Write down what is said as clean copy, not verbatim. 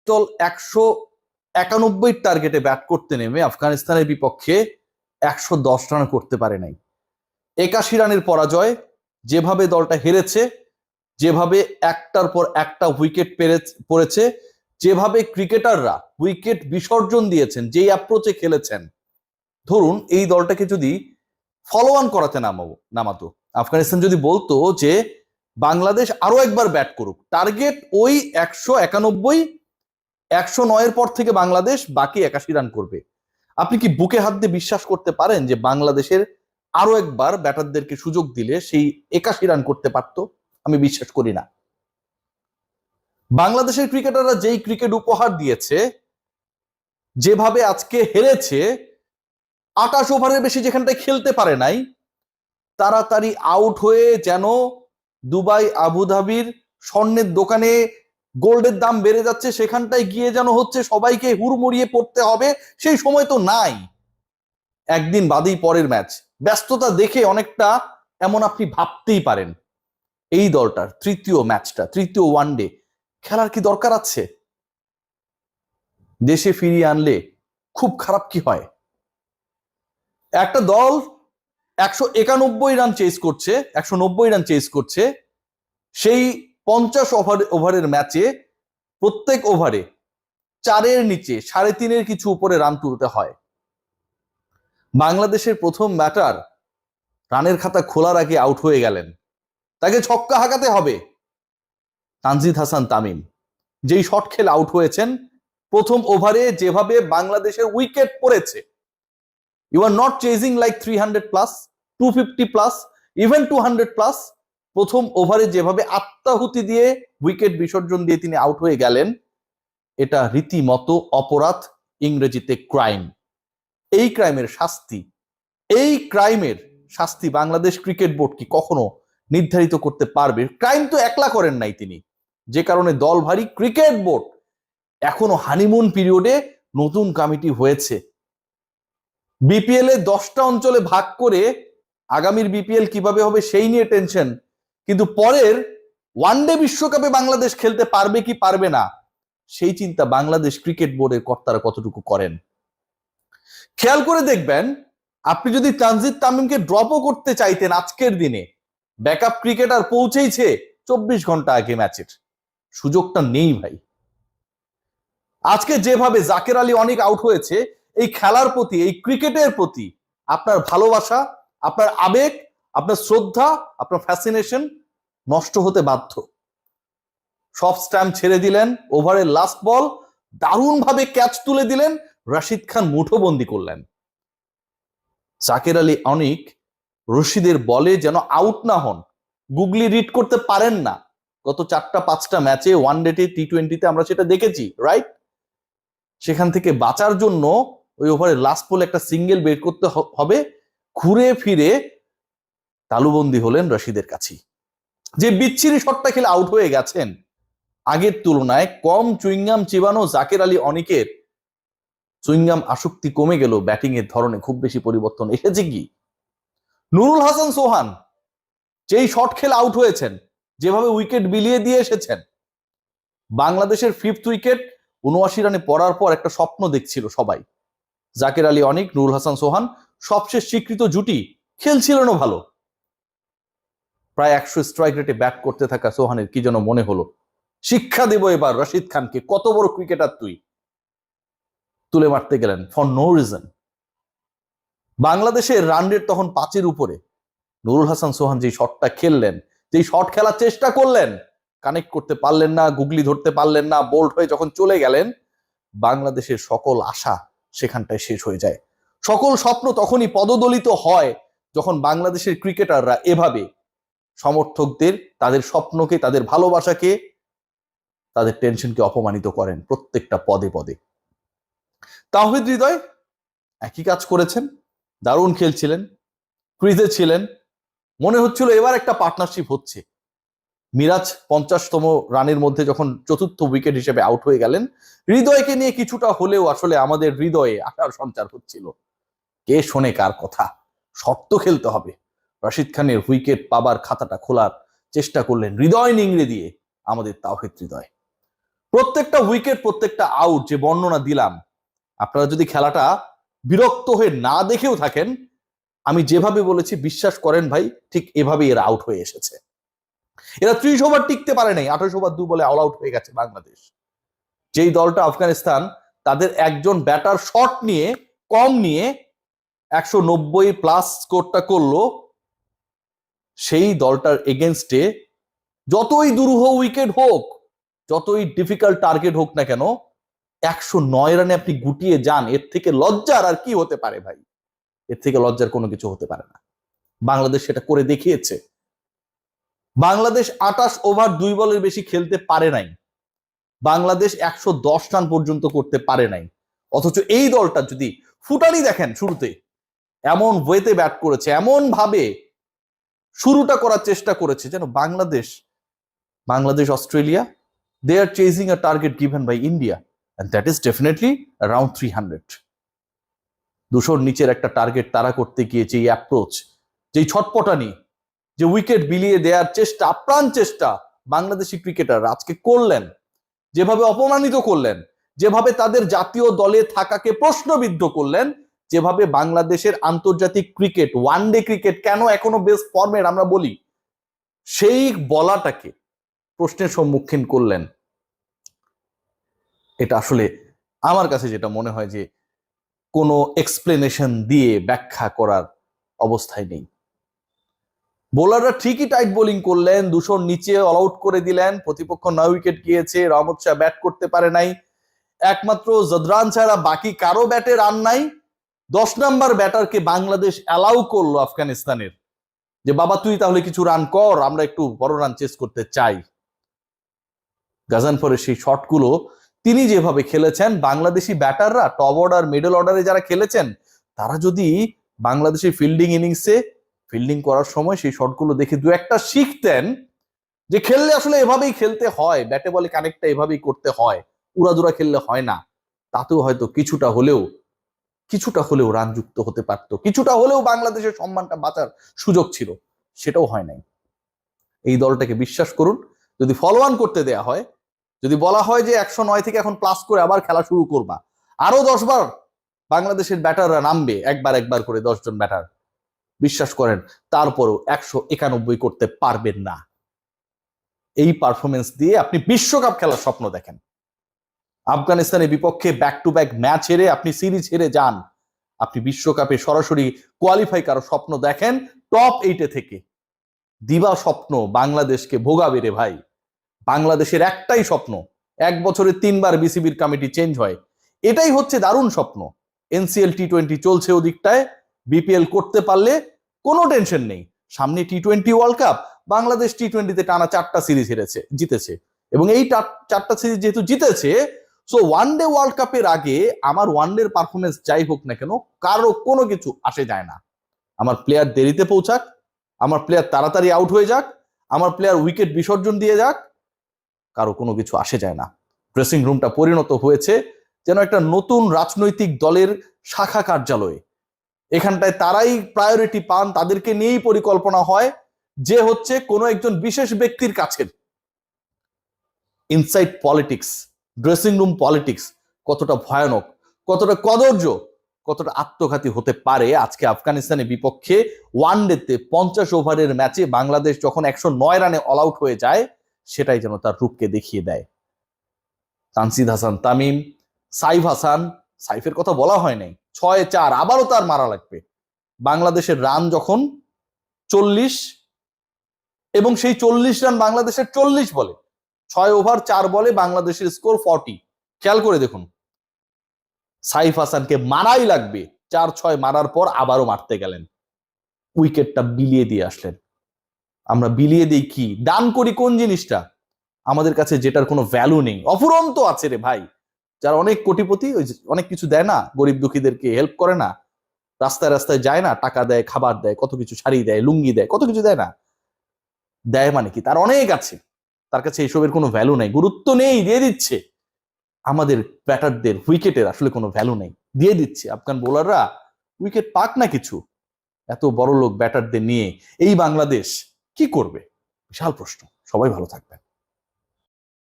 দল 191 টার্গেটে ব্যাট করতে নেমে আফগানিস্তানের বিপক্ষে 110 রান করতে পারে নাই। 81 রানের পরাজয়, যেভাবে দলটা হেরেছে, যেভাবে একটার পর একটা উইকেট পড়েছে, যেভাবে ক্রিকেটাররা উইকেট বিসর্জন দিয়েছেন, যেই অ্যাপ্রোচে খেলেছেন, ধরুন এই দলটাকে যদি ফলো অন করাতে নামাতো, আফগানিস্তান যদি বলতো যে বাংলাদেশ আরো একবার ব্যাট করুক, টার্গেট ওই 191, 109 পর থেকে বাংলাদেশ বাকি 81 রান করবে, আপনি কি বুকে হাত দিয়ে বিশ্বাস করতে পারেন যে বাংলাদেশের আরো একবার ব্যাটারদেরকে সুযোগ দিলে সেই 81 রান করতে পারতো? আমি বিশ্বাস করি না। বাংলাদেশের ক্রিকেটাররা যেই ক্রিকেট উপহার দিয়েছে, যেভাবে আজকে হেরেছে, 28 ওভারের বেশি যেখানটায় খেলতে পারে নাই, তাড়াতাড়ি আউট হয়ে যেন দুবাই আবুধাবির স্বর্ণের দোকানে গোল্ডের দাম বেড়ে যাচ্ছে, সেখানটায় গিয়ে যেন হচ্ছে সবাইকে হুড়মুড়িয়ে পড়তে হবে, সেই সময় তো নাই। একদিন বাদেই পরের ম্যাচ, ব্যস্ততা দেখে অনেকটা এমন আপনি ভাবতেই পারেন এই দলটার তৃতীয় ম্যাচটা, তৃতীয় ওয়ানডে খেলার কি দরকার আছে? দেশে ফিরিয়ে আনলে খুব খারাপ কি হয়? একটা দল 191 রান চেস করছে, 190 রান চেস করছে, সেই 50 ওভারের ম্যাচে প্রত্যেক ওভারে 4-এর নিচে, 3.5-এর কিছু উপরে রান তুলতে হয়। বাংলাদেশের প্রথম ব্যাটার রানের খাতা খোলার আগে আউট হয়ে গেলেন, তাকে ছক্কা হাঁকাতে হবে। তানজিদ হাসান তামিম যেই শট খেলে আউট হয়েছেন, প্রথম ওভারে যেভাবে বাংলাদেশের উইকেট পড়েছে, you are not chasing like 300 plus, 250 plus, even 200 plus, প্রথম ওভারে যেভাবে আত্মাহুতি দিয়ে উইকেট বিসর্জন দিয়ে তিনি আউট হয়ে গেলেন, এটা রীতিমতো অপরাধ, ইংরেজিতে ক্রাইম। এই ক্রাইমের শাস্তি বাংলাদেশ ক্রিকেট বোর্ড কি কখনো নির্ধারিত করতে পারবে? ক্রাইম তো একলা করেন নাই তিনি, যে কারণে দল ভারী ক্রিকেট বোর্ড এখনো হানিমুন পিরিয়ডে, নতুন কমিটি হয়েছে, বিপিএল এ 10টা অঞ্চলে ভাগ করে আগামীর বিপিএল কিভাবে হবে সেই নিয়ে টেনশন, কিন্তু পরের ওয়ানডে বিশ্বকাপে বাংলাদেশ খেলতে পারবে কি পারবে না সেই চিন্তা বাংলাদেশ ক্রিকেট বোর্ডের কর্তারা কতটুকু করেন। খেয়াল করে দেখবেন, আপনি যদি তানজিদ তামিমকে ড্রপও করতে চাইতেন আজকের দিনে, ব্যাকআপ ক্রিকেটার পৌঁছেইছে 24 ঘন্টা আগে ম্যাচের, সুযোগটা নেই ভাই। আজকে যেভাবে জাকের আলী অনেক আউট হয়েছে, এই খেলার প্রতি, এই ক্রিকেটের প্রতি আপনার ভালোবাসা, আপনার আবেগ, আপনার শ্রদ্ধা, আপনার ফ্যাসিনেশন নষ্ট হতে বাধ্য। সব স্ট্যাম্প ছেড়ে দিলেন, ওভারের লাস্ট বল দারুণ ভাবে ক্যাচ তুলে দিলেন, রাশিদ খান মুঠোবন্দি করলেন। জাকের আলী অনেক রশিদের বলে যেন আউট না হন, গুগলি রিড করতে পারেন না। গত 4-5টা ম্যাচে, ওয়ানডেতে, টি20তে আমরা সেটা দেখেছি, রাইট? সেখান থেকে বাঁচার জন্য ওই ওভারের লাস্ট বলে একটা সিঙ্গেল বের করতে হবে, ঘুরে ফিরে তালুবন্দি হলেন রশিদের কাছে। যে বিচ্ছিরি শটটা খেলে আউট হয়ে গেছেন, আগের তুলনায় কম চুইংগাম চিবানো জাকের আলী অনেকের চুইংগাম আসক্তি কমে গেল, ব্যাটিং এর ধরনে খুব বেশি পরিবর্তন এসেছে কি? নুরুল হাসান সোহান যেই শট খেলে আউট হয়েছেন, যেভাবে উইকেট বিলিয়ে দিয়ে এসেছেন, বাংলাদেশের 5th উইকেট 79 রানে পড়ার পর একটা স্বপ্ন দেখছিল সবাই, জাকের আলী অনেক, নুরুল হাসান সোহান সবশেষ স্বীকৃত জুটি খেলছিল না ভালো। প্রায় 100 স্ট্রাইক রেটে ব্যাট করতে থাকা সোহানের কি যেন মনে হলো, শিক্ষা দেব এবার রশিদ খানকে, কত বড় ক্রিকেটার তুই, তুলে মারতে গেলেন ফর নো রিজন। বাংলাদেশের রান রেট তখন 5-এর উপরে। নুরুল হাসান সোহান যে শটটা খেললেন, যে শট খেলার চেষ্টা করলেন, কানেক্ট করতে পারলেন না, গুগলি ধরতে পারলেন না, বোল্ড হয়ে যখন চলে গেলেন, বাংলাদেশের সকল আশা সেখানটায় শেষ হয়ে যায়। সকল স্বপ্ন তখনই পদদলিত হয় যখন বাংলাদেশের ক্রিকেটাররা এভাবে সমর্থকদের, তাদের স্বপ্নকে, তাদের ভালোবাসাকে, তাদের টেনশনকে অপমানিত করেন প্রত্যেকটা পদে পদে। তাওহিদ হৃদয় একই কাজ করেছেন, দারুণ খেলছিলেন, ক্রিজে ছিলেন, মনে হচ্ছিল এবার একটা পার্টনারশিপ হচ্ছে। মিরাজ 50তম রানের মধ্যে যখন 4র্থ উইকেট হিসেবে আউট হয়ে গেলেন, হৃদয়কে নিয়ে কিছুটা হলেও আসলে আমাদের হৃদয়ে আশার সঞ্চার হচ্ছিল। কে শোনে কার কথা, শর্ত খেলতে হবে। রাশিদ খানের উইকেট পাবার খাতাটা খোলার চেষ্টা করলেন হৃদয় নিংড়ে দিয়ে আমাদের তাওহিদ হৃদয়। প্রত্যেকটা উইকেট, প্রত্যেকটা আউট যে বর্ণনা দিলাম, আপনারা যদি খেলাটা বিরক্ত হয়ে না দেখেও থাকেন, আমি যেভাবে বলেছি বিশ্বাস করেন ভাই, ঠিক এভাবেই এরা আউট হয়ে এসেছে। এরা 30 ওভার টিকতে পারে নাই, 28 ওভার 2 বলে অল আউট হয়ে গেছে বাংলাদেশ। যেই দলটা আফগানিস্তান তাদের একজন ব্যাটার শট নিয়ে কম নিয়ে 190+ স্কোরটা করলো, সেই দলটার এগেনস্টে যতই দুরূহ উইকেট হোক, যতই ডিফিকাল্ট টার্গেট হোক না কেন, 109 রানে আপনি গুটিয়ে যান, এর থেকে লজ্জার আর কি হতে পারে ভাই? এর থেকে লজ্জার কোনো কিছু হতে পারে না। বাংলাদেশ সেটা করে দেখিয়েছে। বাংলাদেশ 28 ওভার 2 বলের বেশি খেলতে পারে নাই, বাংলাদেশ 110 রান পর্যন্ত করতে পারে নাই। অথচ এই দলটা যদি ফুটানি দেখেন, শুরুতে এমন ওয়েতে ব্যাট করেছে, এমন ভাবে শুরুটা করার চেষ্টা করেছে যেন Bangladesh Australia, they are chasing a target given by India, and that is definitely around 300। 200-র নিচের একটা টার্গেট তারা করতে গিয়ে যে অ্যাপ্রোচ, যেই ছটপটানি, যে উইকেট বিলিয়ে দেওয়ার চেষ্টা, আপ্রাণ চেষ্টা বাংলাদেশি ক্রিকেটার আজকে করলেন, যেভাবে অপমানিত করলেন, যেভাবে তাদের জাতীয় দলে থাকাকে প্রশ্নবিদ্ধ করলেন, যেভাবে বাংলাদেশের আন্তর্জাতিক ক্রিকেট, ওয়ানডে ক্রিকেট কেন এখনো বেস্ট ফর্মের আমরা বলি, সেই বলাটাকে প্রশ্নের সম্মুখীন করলেন, এটা আসলে আমার কাছে যেটা মনে হয় যে কোনো এক্সপ্লেনেশন দিয়ে ব্যাখ্যা করার অবস্থায় নেই। বোলাররা ঠিকই টাইট বোলিং করলেন, 200-র নিচে অল আউট করে দিলেন, প্রতিপক্ষ 9 উইকেট গিয়েছে, রহমত শাহ ব্যাট করতে পারে নাই, একমাত্র জদরান ছাড়া বাকি কারো ব্যাটে রান নাই। 10 নাম্বার ব্যাটারকে বাংলাদেশ অ্যালাউ করলো আফগানিস্তানের, যে বাবা তুই তাহলে কিছু রান কর, আমরা একটু বড় রান চেস করতে চাই। গাজানফরের সেই শটগুলো তিনি যেভাবে খেলেছেন, বাংলাদেশি ব্যাটাররা টপ অর্ডার, মিডল অর্ডারে যারা খেলেছেন, তারা যদি বাংলাদেশি ফিল্ডিং ইনিংসে ফিল্ডিং করার সময় সেই শটগুলো দেখে দু একটা শিখতেন, যে খেললে আসলে এভাবেই খেলতে হয়, ব্যাটে বলে কানেক্টটা এভাবেই করতে হয়, উড়াদুরা খেললে হয় না, তাতেও হয়তো কিছুটা হলেও রান যুক্ত হতে পারতো, কিছুটা হলেও বাংলাদেশের সম্মানটা বাঁচার সুযোগ ছিল। সেটাও হয় নাই। এই দলটাকে বিশ্বাস করুন, যদি ফলো অন করতে দেয়া হয়, যদি বলা হয় যে 109 থেকে এখন প্লাস করে আবার খেলা শুরু করবা, আরো 10 বার বাংলাদেশের ব্যাটাররা নামবে, একবার করে 10 জন ব্যাটার, বিশ্বাস করেন তারপরও 191 করতে পারবেন না। এই পারফরমেন্স দিয়ে আপনি বিশ্বকাপ খেলার স্বপ্ন দেখেন, আফগানিস্তানের বিপক্ষে ব্যাক টু ব্যাক ম্যাচ হেরে আপনি সিরিজ হেরে যান, আপনি বিশ্বকাপে সরাসরি কোয়ালিফাই করার স্বপ্ন দেখেন টপ 8 থেকে, দিবা স্বপ্ন বাংলাদেশকে ভোগাবে রে ভাই। বাংলাদেশের একটাই স্বপ্ন, 1 বছরে 3 বার বিসিবির কমিটি চেঞ্জ হয়, এটাই হচ্ছে দারুণ স্বপ্ন। এনসিএল টি20 চলছে ওদিকটায়, বিপিএল করতে পারলে কোনো টেনশন নেই। সামনে টি20 ওয়ার্ল্ড কাপ, বাংলাদেশ টি20তে টানা 4টা সিরিজ জিতেছে, এবং এই 4টা সিরিজ যেহেতু জিতেছে, সো ওয়ানডে ওয়ার্ল্ড কাপের আগে আমার ওয়ানডের পারফরমেন্স যাই হোক না কেন, কারো কোনো কিছু আসে যায় না। আমার প্লেয়ার দেরিতে পৌঁছাক, আমার প্লেয়ার তাড়াতাড়ি আউট হয়ে যাক, আমার প্লেয়ার উইকেট বিসর্জন দিয়ে যাক, কারো কোনো কিছু আসে যায় না। ড্রেসিং রুমটা পরিণত হয়েছে যেন একটা নতুন রাজনৈতিক দলের শাখা কার্যালয়ে। এখানটায় তারাই প্রায়োরিটি পান, তাদেরকে নিয়েই পরিকল্পনা হয়, যে হচ্ছে কোনো একজন বিশেষ ব্যক্তির কাছের। Inside politics, dressing room politics কতটা ভয়ানক, কতটা কদর্য, কতটা আত্মঘাতী হতে পারে। আজকে আফগানিস্তানের বিপক্ষে ওয়ানডেতে 50 ওভারের ম্যাচে বাংলাদেশ যখন 109 রানে অল আউট হয়ে যায়, সেটাই যেন তার রূপকে দেখিয়ে দেয়। তানজিদ হাসান তামিম, সাইফ হাসান, সাইফের কথা বলা হয় নাই, 6-4 আবারও তার মারা লাগবে। বাংলাদেশের রান যখন 40, এবং সেই 40 রান বাংলাদেশের 40 বলে, 6 ওভার 4 বলে বাংলাদেশের স্কোর 40। খেয়াল করে দেখুন, সাইফ হাসানকে মারাই লাগবে, 4-6 মারার পর আবারও মারতে গেলেন, উইকেটটা বিলিয়ে দিয়ে আসলেন। আমরা বিলিয়ে দিই কি, দান করি কোন জিনিসটা আমাদের কাছে যেটার কোনো ভ্যালু নেই, অফুরন্ত আছে রে ভাই। যারা অনেক কোটিপতি, ওই অনেক কিছু দেয় না, গরিব দুঃখীদেরকে হেল্প করে না, রাস্তায় রাস্তায় যায় না, টাকা দেয়, খাবার দেয়, কত কিছু, শাড়ি দেয়, লুঙ্গি দেয়, কত কিছু দেয় না, দেয় মানে কি, তার অনেক আছে, তার কাছে এইসবের কোনো ভ্যালু নেই, গুরুত্ব নেই, দিয়ে দিচ্ছে। আমাদের ব্যাটারদের উইকেটের আসলে কোনো ভ্যালু নেই, দিয়ে দিচ্ছে। আফগান বোলাররা উইকেট পাক না কিছু, এত বড় লোক ব্যাটারদের নিয়ে এই বাংলাদেশ কি করবে? বিশাল প্রশ্ন। সবাই ভালো থাকবেন।